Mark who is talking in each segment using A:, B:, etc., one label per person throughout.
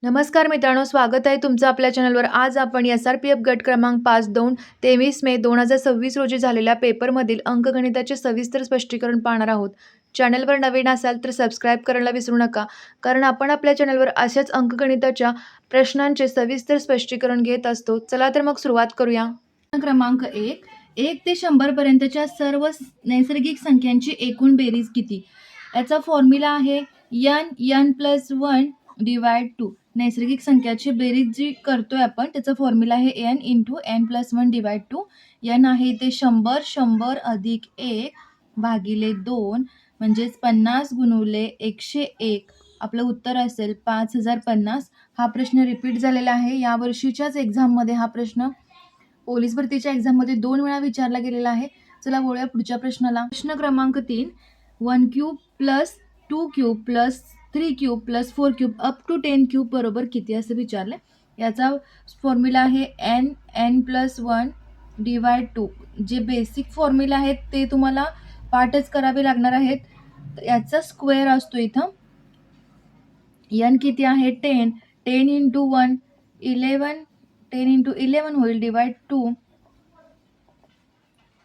A: नमस्कार मित्रांनो, स्वागत आहे तुमचं आपल्या चॅनलवर. आज आपण एस-आर-पी-एफ गट क्रमांक 5-2 23 मे 2026 रोजी झालेल्या पेपरमधील अंकगणिताचे सविस्तर स्पष्टीकरण पाहणार आहोत. चॅनलवर नवीन असाल तर सबस्क्राईब करायला विसरू नका, कारण आपण आपल्या चॅनलवर अशाच अंकगणिताच्या प्रश्नांचे सविस्तर स्पष्टीकरण घेत असतो. चला तर मग सुरुवात करूया.
B: क्रमांक 1 ते 100 पर्यंतच्या सर्व नैसर्गिक संख्यांची एकूण बेरीज किती? याचा फॉर्म्युला आहे n+1 डिवाइड 2. नैसर्गिक संख्याची बेरीज जी करतोय आपण त्याचा फॉर्म्युला आहे n × n+1 डिवाइड 2. n आहे ते 100, 100 अधिक 1 भागिले 2 म्हणजेच 50 गुणिले 101. आपलं उत्तर असेल 5050. हा प्रश्न रिपीट झालेला आहे. यावर्षीच्याच एक्झाममध्ये हा प्रश्न पोलीस भरतीच्या एक्झाममध्ये 2 वेळा विचारला गेलेला आहे. चला वळूया पुढच्या प्रश्नाला. प्रश्न क्रमांक 3 1³ + 2³ + 3³ + 4³ अप टू 10³ बरोबर किती असं विचारलंय. याचा फॉर्म्युला आहे n+1 डिवाइड 2. जे बेसिक फॉर्म्युला आहेत ते तुम्हाला पाठच करावे लागणार आहेत. याचा स्क्वेअर असतो इथं. n किती आहे 10 × 1 11 10 × 11 होईल डिवाइड 2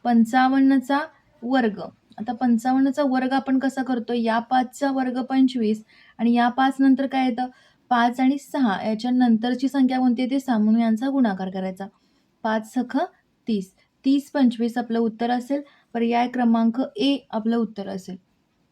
B: 55चा वर्ग. आता 55चा वर्ग आपण कसा करतो, या 5चा वर्ग 25 आणि या 5 नंतर काय येतं 5 आणि 6 याच्या नंतरची संख्या कोणती येते 6 म्हणून यांचा गुणाकार करायचा. 5 सख 30 30 25 आपलं उत्तर असेल. पर्याय क्रमांक ए आपलं उत्तर असेल.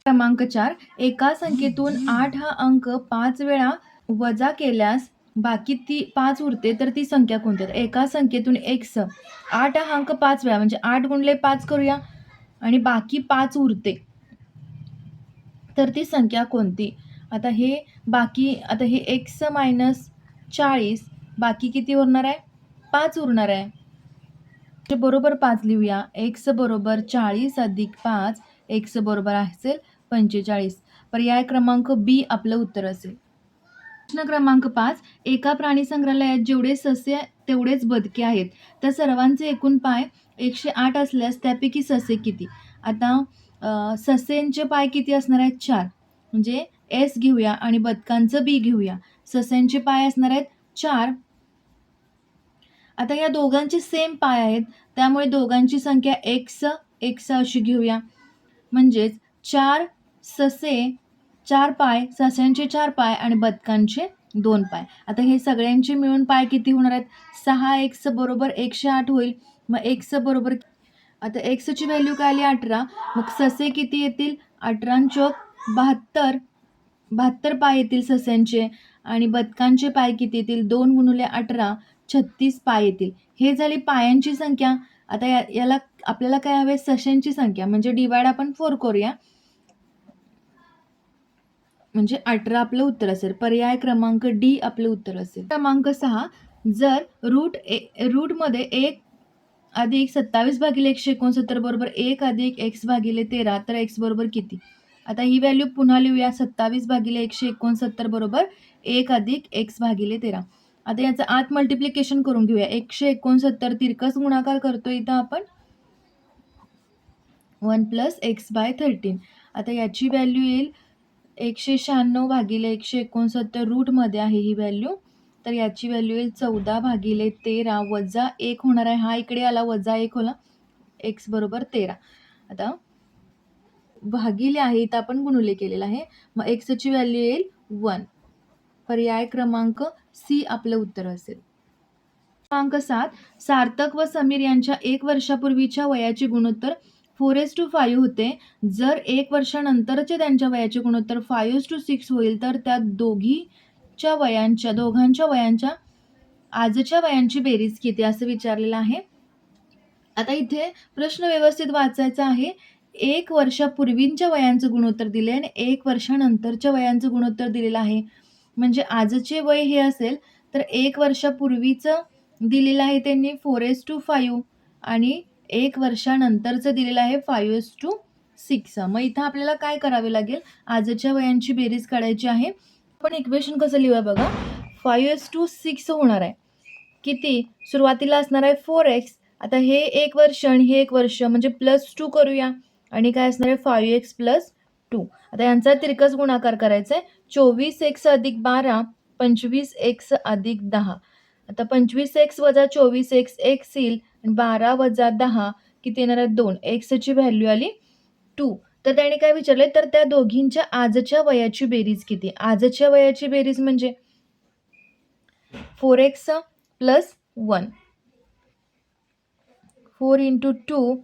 B: क्रमांक 4 एका संख्येतून 8 हा अंक 5 वेळा वजा केल्यास बाकी 5 उरते तर ती संख्या कोणती? एका संख्येतून x 8 हा अंक 5 वेळा म्हणजे 8 गुणिले 5 करूया आणि बाकी 5 उरते तर ती संख्या कोणती? आता हे x - 40 बाकी किती उरणार आहे 5 उरणार आहे. बरोबर 5 लिहूया. x बरोबर 40 अधिक 5 x बरोबर असेल 45. पर्याय क्रमांक बी आपलं उत्तर असेल. प्रश्न क्रमांक 5 एका प्राणी संग्रहालयात जेवढे ससे तेवढेच बदके आहेत, त्या सर्वांचे एकूण पाय 108 असल्यास त्यापैकी ससे किती? आता ससेंचे पाय किती असणार आहेत 4 म्हणजे एस घेऊया आणि बदकांचं बी घेऊया. ससेंचे पाय असणार आहेत 4. आता या दोघांचे सेम पाय आहेत त्यामुळे दोघांची संख्या x अशी घेऊया. म्हणजेच 4 ससे 4 पाय, सस्यांचे 4 पाय आणि बदकांचे 2 पाय. आता हे सगळ्यांचे मिळून पाय किती होणार आहेत 6x बरोबर 108 होईल. मग x बरोबर आता x ची व्हॅल्यू काय आली 18. मग ससे किती येतील 18 चोक 72 72 पाय येतील सस्यांचे आणि बदकांचे पाय किती येतील 2 गुणिले 18 36 पाय येतील. हे झाली पायांची संख्या. आता याला आपल्याला काय हवे सशांची संख्या म्हणजे डिवाइड आपण 4 करूया. म्हणजे 18 आपलं उत्तर असेल. पर्याय क्रमांक डी आपलं उत्तर असेल. क्रमांक 6 जर रूटमध्ये 1 अधिक 27/169 बरोबर 1 अधिक x/13 तर x बरोबर किती? आता ही व्हॅल्यू पुन्हा लिहूया. 27/169 बरोबर 1 अधिक x/13. आता याचं आत मल्टिप्लिकेशन करून घेऊया. 169 तिरकस गुणाकार करतो इथं आपण 1 + x/13. आता याची व्हॅल्यू येईल 196/169 रूटमध्ये आहे ही व्हॅल्यू. तर याची व्हॅल्यू येईल 14/13 वजा 1 होणार आहे. हा इकडे आला वजा 1 होला x बरोबर 13. आता भागिले आहे इथं आपण गुणुले केलेला आहे. मग x ची व्हॅल्यू येईल 1. पर्याय क्रमांक सी आपलं उत्तर असेल. क्रमांक 7 सार्थक व समीर यांच्या 1 वर्षापूर्वीच्या वयाचे गुणोत्तर 4:5 होते. जर 1 वर्षानंतरचे त्यांच्या वयाचे गुणोत्तर 5:6 होईल तर त्या दोघांच्या वयांच्या आजच्या वयांची बेरीज किती असं विचारलेलं आहे. आता इथे प्रश्न व्यवस्थित वाचायचा आहे. 1 वर्षापूर्वीच्या वयांचं गुणोत्तर दिले आणि 1 वर्षानंतरच्या वयांचं गुणोत्तर दिलेलं आहे. म्हणजे आजचे वय हे असेल तर 1 वर्षापूर्वीचं दिलेलं आहे त्यांनी 4:5 आणि 1 वर्षानंतरचं दिलेलं आहे 5:6. मग इथं आपल्याला काय करावे लागेल आजच्या वयांची बेरीज काढायची आहे. आपण इक्वेशन कसं लिहूया बघा. 5:6 होणार आहे. किती सुरुवातीला असणार आहे 4x. आता हे 1 वर्ष आणि हे 1 वर्ष म्हणजे +2 करूया आणि काय असणार आहे 5x + 2. आता यांचा तिरकस गुणाकार करायचा आहे. 24x अधिक 12 25x अधिक 10. आता 25x वजा 24x x येईल आणि 12 वजा 10 किती येणार आहे 2. एक्सची व्हॅल्यू आली 2. तर त्याने काय विचारलंय तर त्या दोघींच्या आजच्या वयाची बेरीज किती? आजच्या वयाची बेरीज म्हणजे 4x प्लस 1. 4 × 2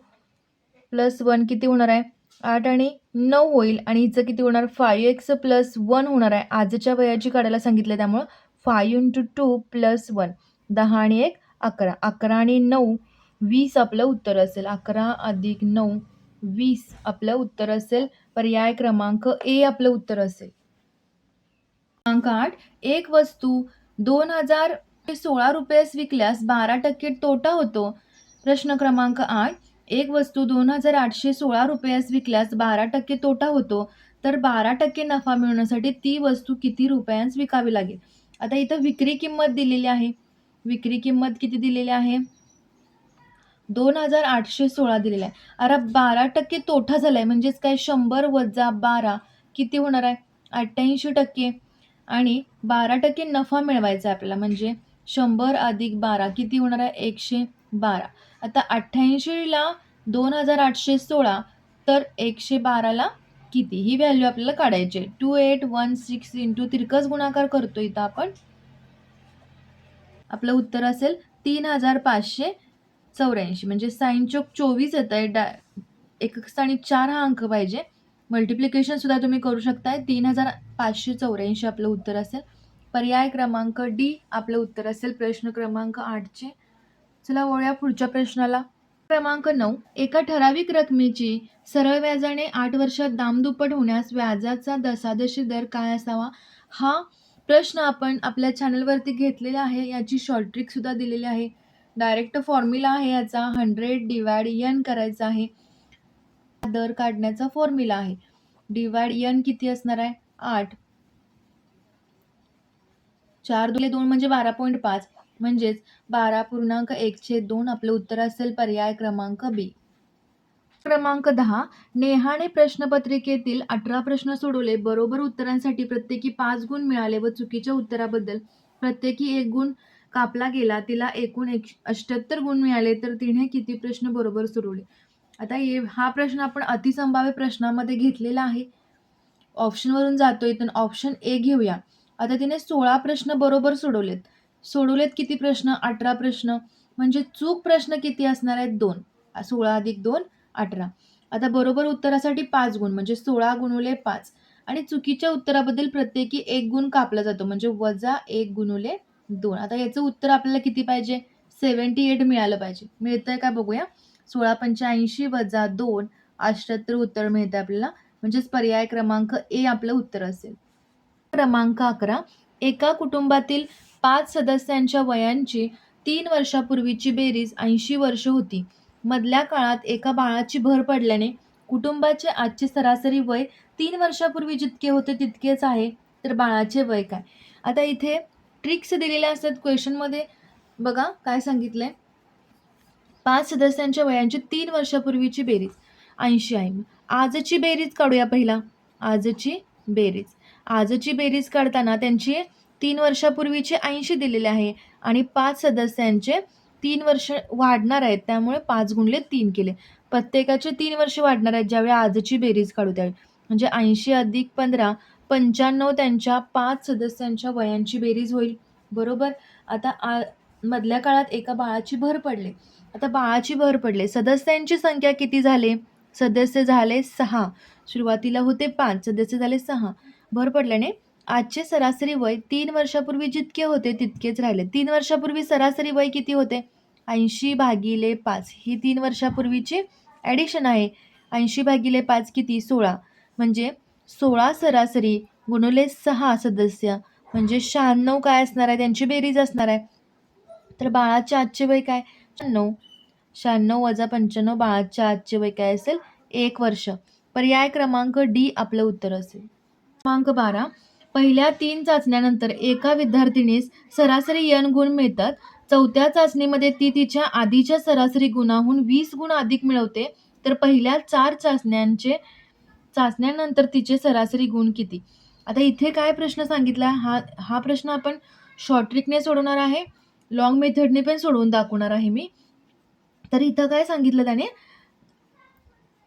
B: प्लस 1 किती होणार आहे 8 आणि 9 होईल आणि हिचं किती होणार 5x प्लस 1 होणार आहे. आजच्या वयाची काढायला सांगितलं त्यामुळं 5 × 2 प्लस 1 10 आणि 1 11. 11 आणि 9 20 आपलं उत्तर असेल. 11 अधिक 9 20 आपलं उत्तर असेल. पर्याय क्रमांक ए आपलं उत्तर असेल. क्रमांक 8. एक वस्तू 2016 रुपयास विकल्यास 12% तोटा होतो. प्रश्न क्रमांक 8. एक वस्तू 2816 रुपयास विकल्यास 12% तोटा होतो. तर 12% नफा मिळवण्यासाठी ती वस्तू किती रुपयांस विकावी लागेल? आता इथं विक्री किंमत दिलेली आहे. विक्री किंमत किती दिलेली आहे 2816 दिलेला आहे. अरे 12% तोटा झालाय म्हणजेच काय 100 वजा 12 किती होणार आहे 88% आणि 12% नफा मिळवायचा आहे आपल्याला म्हणजे 100 अधिक 12 किती होणार आहे 112. आता 88ला 2816 तर 112ला किती ही व्हॅल्यू आपल्याला काढायची आहे. 2816 इंटू तिरकस गुणाकार करतो इथं आपण. आपलं उत्तर असेल 3584 म्हणजे साइन चोक 24 येत आहे. एक स्थानी 4 हा अंक पाहिजे. मल्टिप्लिकेशन सुद्धा तुम्ही करू शकताय. 3584 आपलं उत्तर असेल. पर्याय क्रमांक डी आपलं उत्तर असेल प्रश्न क्रमांक 8चे. चला वळूया पुढच्या प्रश्नाला. क्रमांक 9. एका ठराविक रकमेची सरळ व्याजाने 8 वर्षात दामदुप्पट होण्यास व्याजाचा दशांशी दर काय असावा? हा प्रश्न आपण आपल्या चॅनलवरती घेतलेला आहे. याची शॉर्ट ट्रिक सुद्धा दिलेली आहे. डायरेक्ट फॉर्म्युला आहे याचा 100 डिवाइड n करायचा आहे. दर काढण्याचा फॉर्म्युला आहे. डिवाइड n किती असणार आहे 8. 4 दुले 2 म्हणजे 12.5 म्हणजेच 12.1/2 आपलं उत्तर असेल पर्याय क्रमांक बी. क्रमांक 10. नेहाने प्रश्नपत्रिकेतील 18 प्रश्न सोडवले. बरोबर उत्तरांसाठी प्रत्येकी 5 गुण मिळाले व चुकीच्या उत्तराबद्दल प्रत्येकी 1 गुण कापला गेला. तिला एकूण 78 गुण मिळाले तर तिने किती प्रश्न बरोबर सोडवले? आता हा प्रश्न आपण अतिसंभाव्य प्रश्नामध्ये घेतलेला आहे. ऑप्शनवरून जातोय तर ऑप्शन ए घेऊया. आता तिने 16 प्रश्न बरोबर सोडवलेत किती प्रश्न 18 प्रश्न म्हणजे चूक प्रश्न किती असणार आहेत 2. 16 अधिक 2 18. आता बरोबर उत्तरासाठी 5 गुण म्हणजे 16 गुणुले 5 आणि चुकीच्या उत्तराबद्दल प्रत्येकी 1 गुण कापला जातो म्हणजे वजा 1 गुणुले 2. आता याचं उत्तर आपल्याला किती पाहिजे 78 मिळालं पाहिजे. मिळतंय का बघूया. 1685 वजा 2 78 उत्तर मिळतं आपल्याला म्हणजेच पर्याय क्रमांक ए आपलं उत्तर असेल. क्रमांक 11. एका कुटुंबातील 5 सदस्यांच्या वयांची 3 वर्षापूर्वीची बेरीज 80 वर्ष होती. मधल्या काळात एका बाळाची भर पडल्याने कुटुंबाचे आजचे सरासरी वय 3 वर्षापूर्वी जितके होते तितकेच आहे. तर बाळाचे वय काय? आता इथे ट्रिक्स दिलेल्या असतात क्वेश्चनमध्ये. बघा काय सांगितलंय 5 सदस्यांच्या वयांची 3 वर्षापूर्वीची बेरीज 80 आहे. आजची बेरीज काढूया पहिला. आजची बेरीज काढताना त्यांची 3 वर्षापूर्वीचे 80 दिलेले आहे आणि 5 सदस्यांचे 3 वर्ष वाढणार आहेत त्यामुळे 5 गुणिले 3 केले. प्रत्येकाचे 3 वर्ष वाढणार आहेत ज्यावेळी आजची बेरीज काढू त्यावेळी म्हणजे 80 अधिक 15 95 त्यांच्या 5 सदस्यांच्या वयांची बेरीज होईल. बरोबर. आता मधल्या काळात एका बाळाची भर पडले. आता बाळाची भर पडले सदस्यांची संख्या किती झाली सदस्य झाले 6. सुरुवातीला होते 5 सदस्य झाले 6. भर पडल्याने आजचे सरासरी वय 3 वर्षापूर्वी जितके होते तितकेच राहिले. 3 वर्षापूर्वी सरासरी वय किती होते 80/5 ही 3 वर्षापूर्वीची ॲडिशन आहे. 80/5 किती 16 म्हणजे 16 सरासरी गुणिले 6 सदस्य म्हणजे 96 काय असणार आहे त्यांची बेरीज असणार आहे. तर बाळाचे आजचे वय काय 96 वजा 95 बाळाच्या आजचे वय काय असेल 1 वर्ष. पर्याय क्रमांक डी आपलं उत्तर असेल. क्रमांक 12. पहिल्या 3 चाचण्यांनंतर एका विद्यार्थिनीस सरासरी n गुण मिळतात. चौथ्या चाचणीमध्ये ती तिच्या आधीच्या सरासरी गुणाहून 20 गुण अधिक मिळवते तर पहिल्या 4 चाचण्यांनंतर तिचे सरासरी गुण किती? आता इथे काय प्रश्न सांगितला, हा प्रश्न आपण शॉर्ट ट्रिकने सोडवणार आहे, लॉंग मेथडने पण सोडवून दाखवणार आहे मी. तर इथं काय सांगितलं त्याने,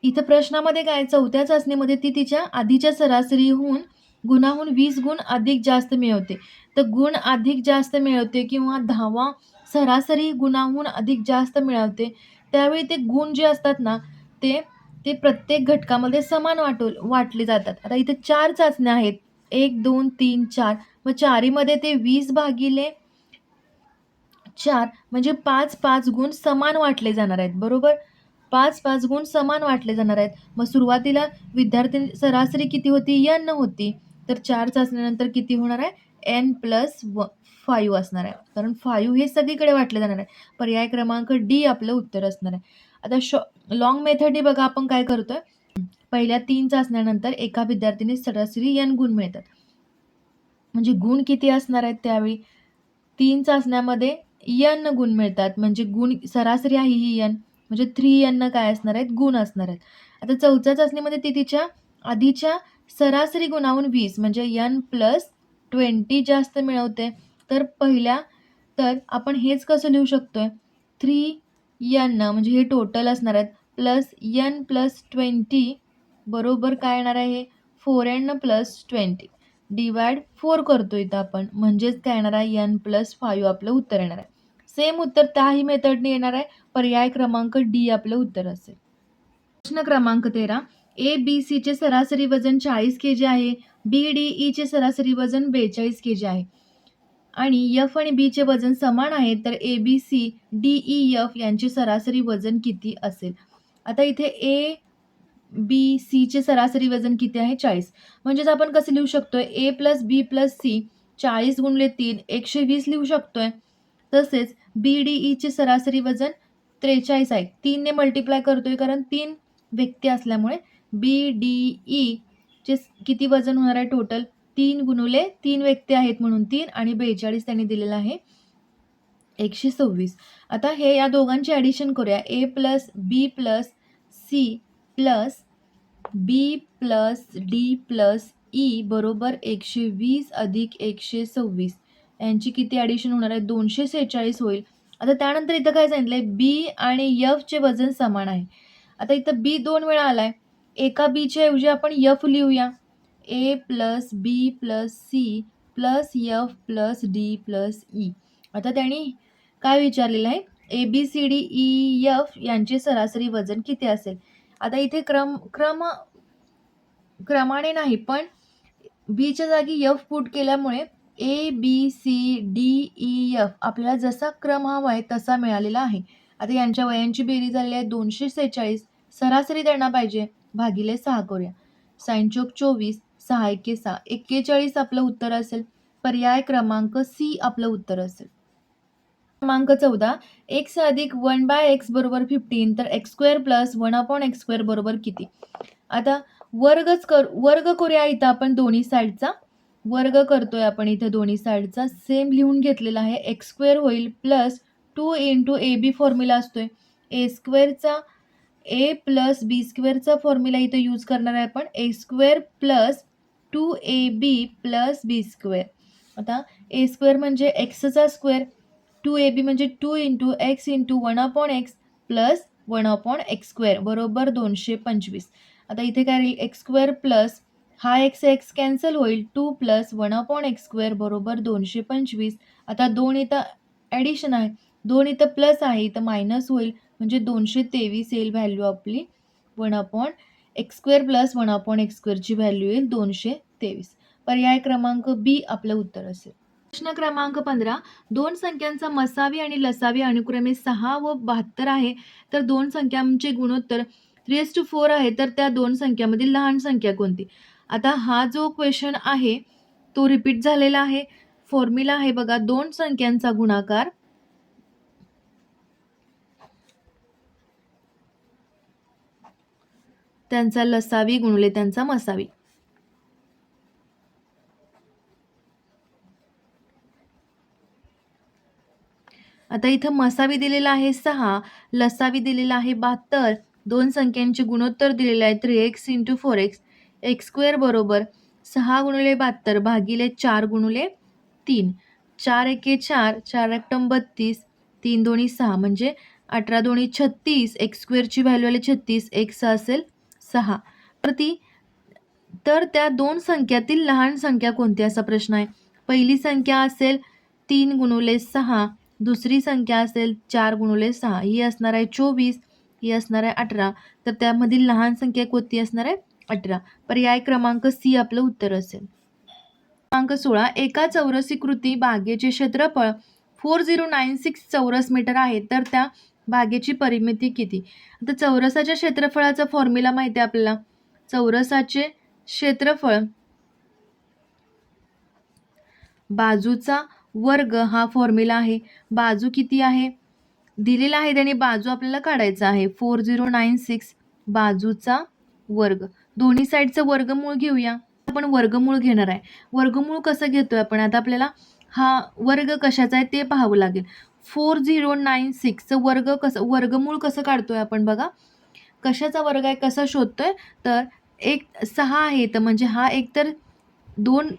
B: इथं प्रश्नामध्ये काय, चौथ्या चाचणीमध्ये ती तिच्या आधीच्या सरासरीहून गुणाहून 20 गुण अधिक जास्त मिळवते. तर गुण अधिक जास्त मिळवते किंवा 10वा सरासरी गुणाहून अधिक जास्त मिळवते, त्यावेळी ते गुण जे असतात ना, ते ते प्रत्येक घटकामध्ये समान वाटले जातात. आता इथे 4 चाचण्या आहेत. 1, 2, 3, 4. मग चारीमध्ये ते 20 भागिले 4 म्हणजे 5-5 गुण समान वाटले जाणार आहेत, बरोबर? 5-5 गुण समान वाटले जाणार आहेत. मग सुरुवातीला विद्यार्थी सरासरी किती होती? n होती. तर 4 चाचण्यानंतर किती होणार आहे? n+5 असणार आहे. कारण 5 हे सगळीकडे वाटले जाणार आहे. पर्याय क्रमांक डी आपलं उत्तर असणार आहे. आता लॉंग मेथडने बघा आपण काय करतोय, पहिल्या 3 चाचण्यानंतर एका विद्यार्थीने सरासरी n गुण मिळतात. म्हणजे गुण किती असणार आहेत त्यावेळी? 3 चाचण्यामध्ये n गुण मिळतात. म्हणजे गुण सरासरी आहे ही n, म्हणजे 3n काय असणार आहेत? गुण असणार आहेत. आता चौथ्या चाचणीमध्ये ती तिच्या आधीच्या सरासरी गुणाहून 20 म्हणजे n+20 जास्त मिळवते. तर आपण हेच कसं लिहू शकतोय? 3n म्हणजे हे टोटल असणार आहेत प्लस n+20 बरोबर काय येणार आहे? 4n+20 डिवाइड 4 करतो इथं आपण, म्हणजेच काय येणार आहे? n+5 आपलं उत्तर येणार आहे. सेम उत्तर त्याही मेथडने येणार आहे. पर्याय क्रमांक डी आपलं उत्तर असेल. प्रश्न क्रमांक 13. A, B, C चे सरासरी वजन 40 kg आहे. B, D, E चे सरासरी वजन 42 kg आहे. आणि F आणि B चे वजन समान आहे. तर A, B, C, D, E, F यांचे सरासरी वजन किती असेल? आता इथे A, B, C चे सरासरी वजन किती आहे? 40. म्हणजेच आपण कसं लिहू शकतोय? A+B+C 40 गुणिले 3 120 लिहू शकतोय. तसेच B, D, E चे सरासरी वजन 43 आहे. 3 ने मल्टिप्लाय करतोय कारण 3 व्यक्ती असल्यामुळे B, D, E चे किती वजन होणार आहे टोटल? 3 गुणिले 3 व्यक्ती आहेत म्हणून 3 आणि 42 त्यांनी दिलेलं आहे 126. आता हे या दोघांची ॲडिशन करूया. A+B+C प्लस B+D+E बरोबर 120 अधिक 126 यांची किती ॲडिशन होणार आहे? 246 होईल. आता त्यानंतर इथं काय सांगितलंय? B आणि F चे वजन समान आहे. आता इथं B 2 वेळा आलाय. एका B च्या ऐवजी आपण F लिहूया. A+B+C plus F+D+E. आता त्यांनी काय विचारलेलं आहे? ABCDEF यांचे सरासरी वजन किती असेल? आता इथे क्रमाने नाही, पण बीच्या जागी F पुट केल्यामुळे ABCDEF आपल्याला जसा क्रम हवा आहे तसा मिळालेला आहे. आता यांच्या वयांची बेरीज झालेली आहे 246. सरासरी त्यांना पाहिजे, भागिले 6 करूया. 6 चोक 24, 6 एके 6, 41 आपलं उत्तर असेल. पर्याय क्रमांक सी आपलं उत्तर असेल. क्रमांक 14. x अधिक 1/x बरोबर 15 तर x² प्लस 1/x² बरोबर किती? आता वर्ग करूया इथं आपण दोन्ही साईडचा. वर्ग करतोय आपण इथे दोन्ही साईडचा. सेम लिहून घेतलेला आहे. x² होईल प्लस 2 × AB फॉर्म्युला असतोय. A+B² फॉर्म्युला इथं यूज करणार आहे आपण. A² plus 2AB plus B². आता A² म्हणजे xचा स्क्वेअर, 2AB म्हणजे 2 × x × 1/x प्लस 1/x² बरोबर 225. आता इथे काय राहील? x² प्लस हा x कॅन्सल होईल. 2 प्लस 1/x² बरोबर 225. आता 2 इथं ॲडिशन आहे, 2 इथं प्लस आहे, इथं मायनस होईल म्हणजे 223 येईल व्हॅल्यू आपली. 1/x² प्लस 1/x² ची व्हॅल्यू येईल 223. पर्याय क्रमांक बी आपलं उत्तर असेल. प्रश्न क्रमांक 15. दोन संख्यांचा मसावी आणि लसावी अनुक्रमे 6 व 72 आहे. तर दोन संख्यांचे गुणोत्तर 3:4 आहे. तर त्या दोन संख्यांमधील लहान संख्या कोणती? आता हा जो क्वेश्चन आहे तो रिपीट झालेला आहे. फॉर्म्युला आहे बघा, दोन संख्यांचा गुणाकार त्यांचा लसावी गुणिले त्यांचा मसावी. आता इथं मसावी दिलेला आहे 6, लसावी दिलेला आहे 72. दोन संख्यांचे गुणोत्तर दिलेले आहे 3x × 4x. x² बरोबर 6 गुणिले 72 भागिले 4 गुणिले 3. 4 एके 4, 4 अट्टम 32, 3 दोन्ही 6 म्हणजे 18 दोन्ही 36, एक्स स्क्वेअरची व्हॅल्यू आली 36, एक्स असेल 6. तर त्या दोन संख्यातील लहान संख्या कोणती असा प्रश्न आहे. पहिली संख्या असेल 3 गुणिले 6, दुसरी संख्या असेल 4 गुणिले 6, ही असणार आहे 24, ही असणार आहे 18. तर त्यामधील लहान संख्या कोणती असणार आहे 18. पर्याय क्रमांक सी आपलं उत्तर असेल. क्रमांक 16 एका चौरसीकृती बागेचे क्षेत्रफळ 4096 चौरस मीटर आहे तर त्या बागेची परिमिती किती. आता चौरसाच्या क्षेत्रफळाचा फॉर्म्युला माहिती आहे आपल्याला. चौरसाचे क्षेत्रफळ बाजूचा वर्ग हा फॉर्म्युला आहे. बाजू किती आहे दिलेला आहे त्याने बाजू आपल्याला काढायचा आहे. 4096 बाजूचा वर्ग. दोन्ही साईडचं वर्गमूळ घेऊया. आपण वर्गमूळ घेणार आहे. वर्गमूळ कसं घेतोय आपण आता आपल्याला हा वर्ग कशाचा आहे ते पाहावं लागेल. 4096चं वर्गमूळ कसं काढतोय आपण बघा. कशाचा वर्ग आहे कसा शोधतोय तर एक 6 आहे तर म्हणजे हा एकतर 2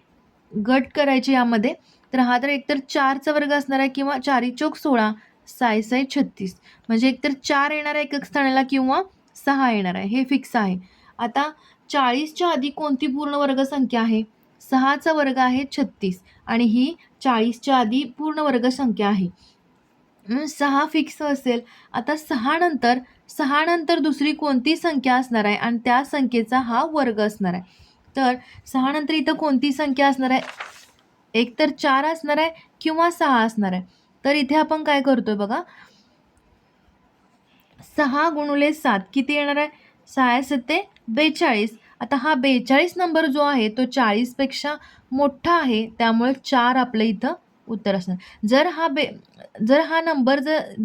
B: गट करायचे यामध्ये. तर हा तर एकतर 4चा वर्ग असणार आहे किंवा 4 चौक 16, 6 36 म्हणजे एकतर 4 येणार आहे एका स्थानाला किंवा 6 येणार आहे हे फिक्स आहे. आता 40च्या आधी कोणती पूर्ण वर्ग संख्या आहे. 6चा वर्ग आहे 36 आणि ही 40च्या आधी पूर्ण वर्ग संख्या आहे. 6 फिक्स असेल. आता 6 नंतर दुसरी कोणती संख्या असणार आहे आणि त्या संख्येचा हा वर्ग असणार आहे. तर 6 नंतर इथं कोणती संख्या असणार आहे. एक तर 4 असणार आहे किंवा 6 असणार आहे. तर इथे आपण काय करतोय बघा. 6 गुणिले 7 किती येणार आहे. 6 7 42. आता हा 42 नंबर जो आहे तो 40 पेक्षा मोठा आहे त्यामुळे 4 आपलं इथं उत्तर असणार. जर हा नंबर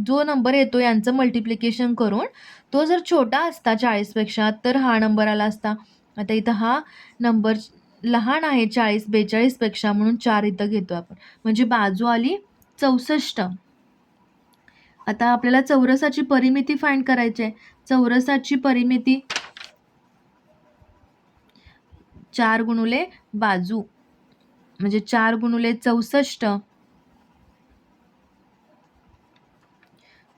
B: जो नंबर येतो यांचं मल्टिप्लिकेशन करून तो जर छोटा असता 40 पेक्षा तर हा नंबर आला असता. आता इथं हा नंबर लहान आहे 40 42 पेक्षा म्हणून 4 इथं घेतो आपण. म्हणजे बाजू आली 64. आता आपल्याला चौरसाची परिमिती फाइंड करायची आहे. चौरसाची परिमिती 4 गुणिले बाजू म्हणजे 4 गुणिले 64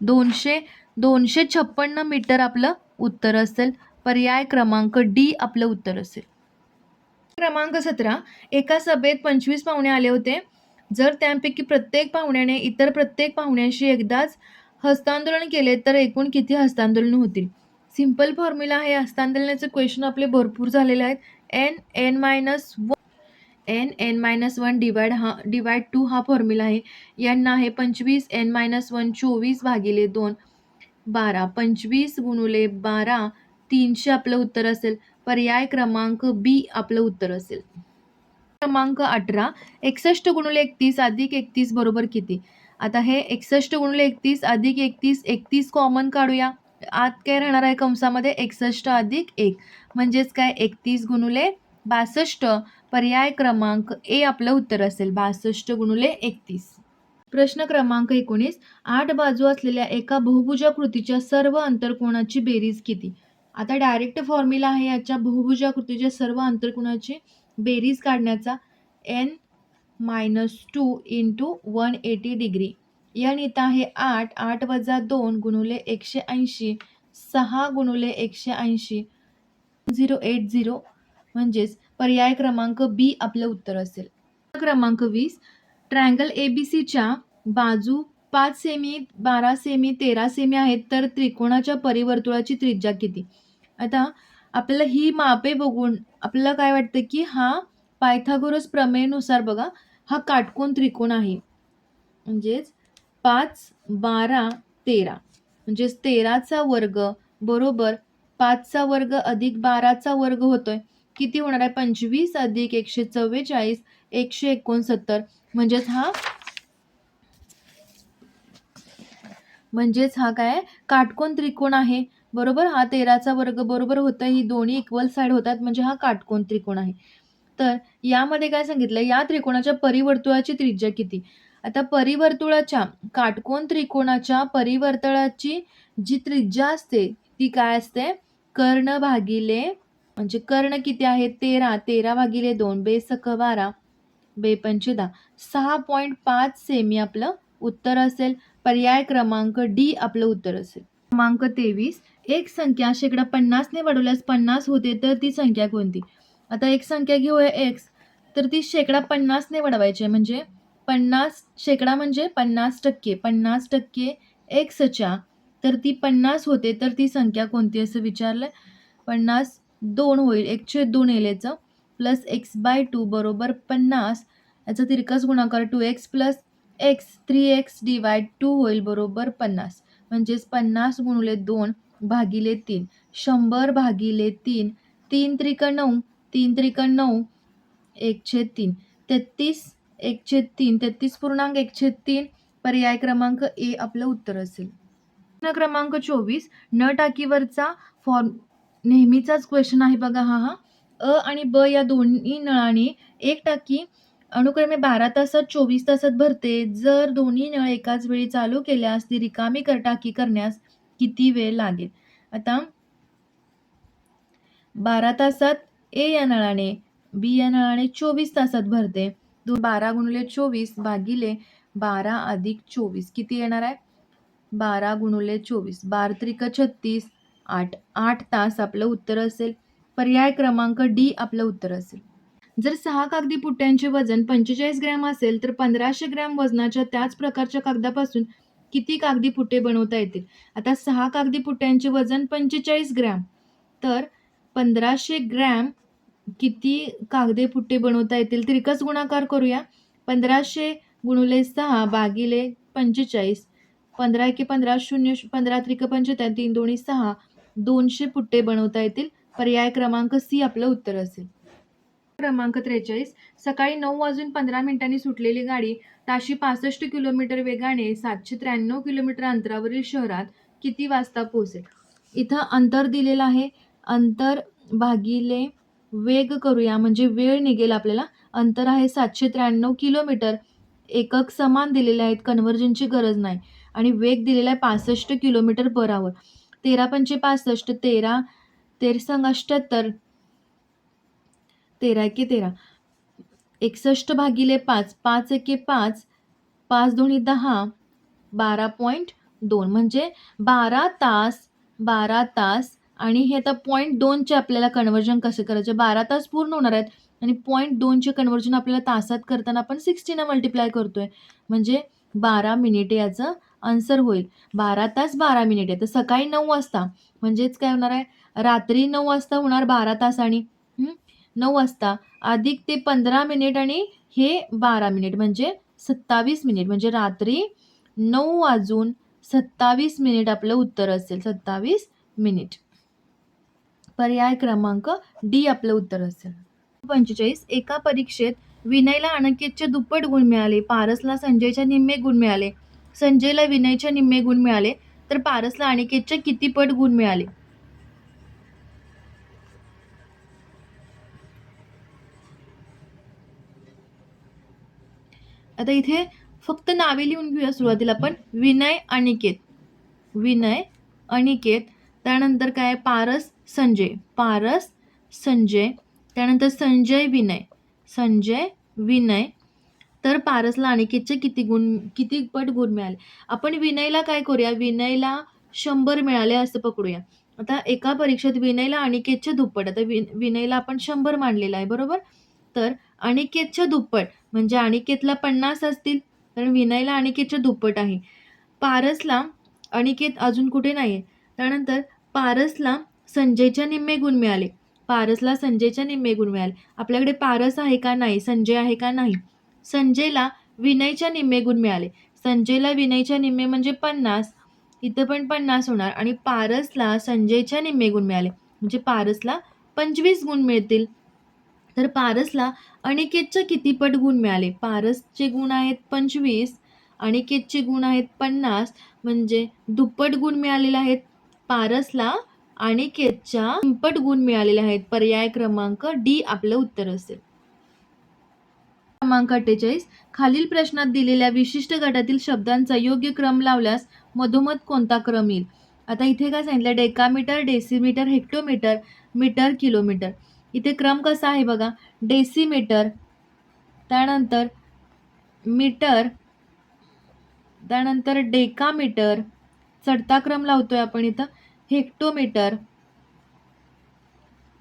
B: 256 मीटर आपलं उत्तर असेल. पर्याय क्रमांक डी आपलं उत्तर असेल. क्रमांक 17 एका सभेत 25 पाहुणे आले होते. जर त्यापैकी प्रत्येक पाहुण्याने इतर प्रत्येक पाहुण्यांशी एकदाच हस्तांदोलन केले तर एकूण किती हस्तांदोलन होतील. सिंपल फॉर्म्युला आहे. हस्तांदोलनाचे क्वेश्चन आपले भरपूर झालेले आहेत. n(n-1) डिवाइड 2 हा फॉर्म्युला आहे. n आहे 25, n-1 24 भागिले 2 12. 25 गुणिले 12 300 आपलं उत्तर असेल. पर्याय क्रमांक बी आपलं उत्तर असेल. क्रमांक 18 61 गुणिले 31 अधिक 31 बरोबर किती. आता हे 61 गुणिले 31 अधिक 31 कॉमन काढूया. आत काय राहणार आहे कंसामध्ये 61 अधिक 1 म्हणजेच काय 31 गुणिले 62. पर्याय क्रमांक ए आपलं उत्तर असेल. 62 गुणिले 31. प्रश्न क्रमांक 19 8 बाजू असलेल्या एका बहुभुजाकृतीच्या सर्व अंतर्कोनाची बेरीज किती. आता डायरेक्ट फॉर्म्युला आहे याच्या बहुभुजाकृतीच्या सर्व अंतर्कोनाची बेरीज काढण्याचा. n-2 into 180 degree. n इथं आहे 8, 8 वजा 2 गुणिले 180, 6 गुणिले 180 080 म्हणजेच पर्याय क्रमांक बी आपलं उत्तर असेल. क्रमांक 20 ट्रायंगल ABCच्या बाजू 5 सेमी 12 सेमी 13 सेमी आहेत तर त्रिकोणाच्या परिवर्तुळाची त्रिज्या किती. आता आपल्याला ही मापे बघून आपल्याला काय वाटतं की हा पायथागोरस प्रमेयनुसार बघा हा काटकोन त्रिकोण आहे. म्हणजेच 5 12 13 म्हणजेच 13चा वर्ग बरोबर 5चा वर्ग अधिक 12चा वर्ग होतोय. किती होणार आहे 25 अधिक 144 169 म्हणजेच हा काय काटकोन त्रिकोण आहे बरोबर. हा 13चा वर्ग बरोबर होतं. ही दोन्ही इक्वल साइड होतात म्हणजे हा काटकोन त्रिकोण आहे. तर यामध्ये काय सांगितलं या त्रिकोणाच्या परिवर्तुळाची त्रिज्या किती. आता परिवर्तुळाच्या काटकोन त्रिकोणाच्या परिवर्तुळाची जी त्रिज्या असते ती काय असते कर्ण भागिले म्हणजे कर्ण किती आहे 13, 13 भागिले 2 बेसक 12 बेपंचे 10, 6.5 सेमी आपलं उत्तर असेल. पर्याय क्रमांक डी आपलं उत्तर असेल. क्रमांक 23, एक संख्या शेकडा 50 ने वाढवल्यास 50 होते तर ती संख्या कोणती? आता एक संख्या घेऊया x, तर ती शेकडा 50 ने वाढवायची आहे. म्हणजे 50 शेकडा म्हणजे 50%, 50% xच्या, तर ती 50 होते तर ती संख्या कोणती असं विचारलंय. 50 2 होईल, 1/2 येईल याचं, प्लस x/2 बरोबर 50, याचा तिरकस गुणाकार 2x plus x 3x divide 2 होईल बरोबर 50. म्हणजेच 50 गुणिले 2 भागिले 3, 100 भागिले 3, 3 त्रिक 9, 3 त्रिक 9, 1/3, 33 1/3, 33.1/3. पर्याय क्रमांक ए आपलं उत्तर असेल. प्रश्न क्रमांक 24, न टाकीवरचा फॉर्म नेहमीचाच क्वेश्चन आहे बघा हा. अ आणि ब या दोन्ही नळाने एक टाकी अनुक्रमे 12 तासात 24 तासात भरते. जर दोन्ही नळ एकाच वेळी चालू केल्यास ती रिकामी टाकी करण्यास किती वेळ लागेल? आता 12 तासात ए या नळाने, बी या नळाने 24 तासात भरते. 12 गुणिले 24 भागिले 12 अधिक 24 किती येणार आहे? 12 गुणिले 24, 12 त्रिक 36, 8 तास आपलं उत्तर असेल. पर्याय क्रमांक डी आपलं उत्तर असेल. जर 6 कागदी पुट्ट्यांचे वजन 45 ग्रॅम असेल तर 1500 ग्रॅम वजनाच्या त्याच प्रकारच्या कागदापासून किती कागदी पुट्टे बनवता येतील? आता 6 कागदी पुट्ट्यांचे वजन 45 ग्रॅम, तर 1500 ग्रॅम किती कागदी पुट्टे बनवता येतील? तिरकस गुणाकार करूया. 1500 गुणिले 6 भागिले 45, 15 एके 15, 0 15 त्रिक 75, 3 दोन्ही 6, 200 पुट्टे बनवता येतील. पर्याय क्रमांक सी आपलं उत्तर असेल. क्रमांक 43, सकाळी 9:15 सुटलेली गाडी ताशी 65 किलोमीटर वेगाने 793 किलोमीटर अंतरावरील शहरात किती वाजता पोहोचेल? इथं अंतर दिलेलं आहे. अंतर भागिले वेग करूया, म्हणजे वेळ निघेल आपल्याला. अंतर आहे 793 किलोमीटर, एकक समान दिलेले आहेत, कन्व्हर्जनची गरज नाही. आणि वेग दिलेला आहे 65 किलोमीटर पर आवर. 13 पंचे 65, 13 13 78, 13 एके 13, 61 भागिले 5, 5 एके 5, 5 दोन्ही 10, 12.2 म्हणजे 12 तास. 12 तास आणि हे आता 0.2चे आपल्याला कन्व्हर्जन कसे करायचे? 12 तास पूर्ण होणार आहेत आणि 0.2चे कन्व्हर्जन आपल्याला तासात करताना आपण 60 ने मल्टिप्लाय करतोय, म्हणजे 12 मिनिटे याचं आन्सर होईल. 12 तास 12 मिनिटे. तर सकाळी 9 वाजता म्हणजेच काय होणार आहे? रात्री 9 वाजता होणार 12 तासांनी. 9 वाजता अधिक ते 15 मिनिट आणि हे 12 मिनिट म्हणजे 27 मिनिट, म्हणजे रात्री 9:27 आपलं उत्तर असेल. 27 मिनिट. पर्याय क्रमांक डी आपलं उत्तर असेल. 45, एका परीक्षेत विनयला अनिकेतचे दुप्पट गुण मिळाले, पारसला संजयच्या निम्मे गुण मिळाले, संजयला विनयच्या निम्मे गुण मिळाले, तर पारसला अनिकेतच्या किती पट गुण मिळाले? आता इथे फक्त नावे लिहून घेऊया सुरुवातीला आपण. विनय अनिकेत, विनय अनिकेत, त्यानंतर काय? पारस संजय, पारस संजय, त्यानंतर संजय विनय, संजय विनय, तर पारसला अनिकेतचे किती पट गुण मिळाले? आपण विनयला काय करूया? विनयला 100 मिळाले असं पकडूया. आता एका परीक्षेत विनयला अनिकेतच्या दुप्पट, आता विनयला आपण 100 मानलेला आहे बरोबर. तर अनिकेतच्या दुप्पट म्हणजे अनिकेतला 50 असतील, तर विनयला अनिकेतच्या दुप्पट आहे. पारसला अनिकेत अजून कुठे नाही आहे. त्यानंतर पारसला संजयच्या निम्मे गुण मिळाले, पारसला संजयच्या निम्मे गुण मिळाले. आपल्याकडे पारस आहे का? नाही. संजय आहे का? नाही. संजयला विनयच्या निम्मे गुण मिळाले, संजयला विनयच्या निम्मे म्हणजे 50, इथं पण 50 होणार. आणि पारसला संजयच्या निम्मे गुण मिळाले म्हणजे पारसला 25 गुण मिळतील. तर पारसला अनिकेतच्या किती पट गुण मिळाले? पारसचे गुण आहेत 25, अनिकेतचे गुण आहेत 50, म्हणजे दुप्पट गुण मिळालेले आहेत. पारसला अनिकेतच्या दुप्पट गुण मिळालेले आहेत. पर्याय क्रमांक डी आपलं उत्तर असेल. क्रमांक 48, खालील प्रश्नात दिलेल्या विशिष्ट गटातील शब्दांचा योग्य क्रम लावल्यास मधोमध कोणता क्रम येईल? आता इथे काय सांगितलं? Decametre, decimetre, hectometre metre, kilometre. इथे क्रम कसा आहे बघा, डेसिमीटर, त्यानंतर मीटर, त्यानंतर डेकामीटर, चढता क्रम लावतोय आपण इथं हेक्टोमीटर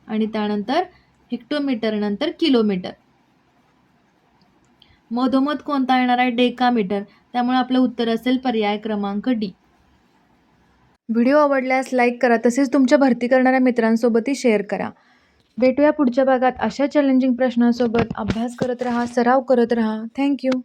B: आणि त्यानंतर हेक्टोमीटर नंतर किलोमीटर. मधोमध कोणता येणार आहे, डेकामीटर. त्यामुळे आपलं उत्तर असेल पर्याय क्रमांक डी.
A: व्हिडिओ आवडल्यास लाईक करा, तसेच तुमच्या भरती करणाऱ्या मित्रांसोबतही शेअर करा. भेटूया पुढच्या भागात अशा चॅलेंजिंग प्रश्नांसोबत. अभ्यास करत राहा, सराव करत राहा. थँक्यू.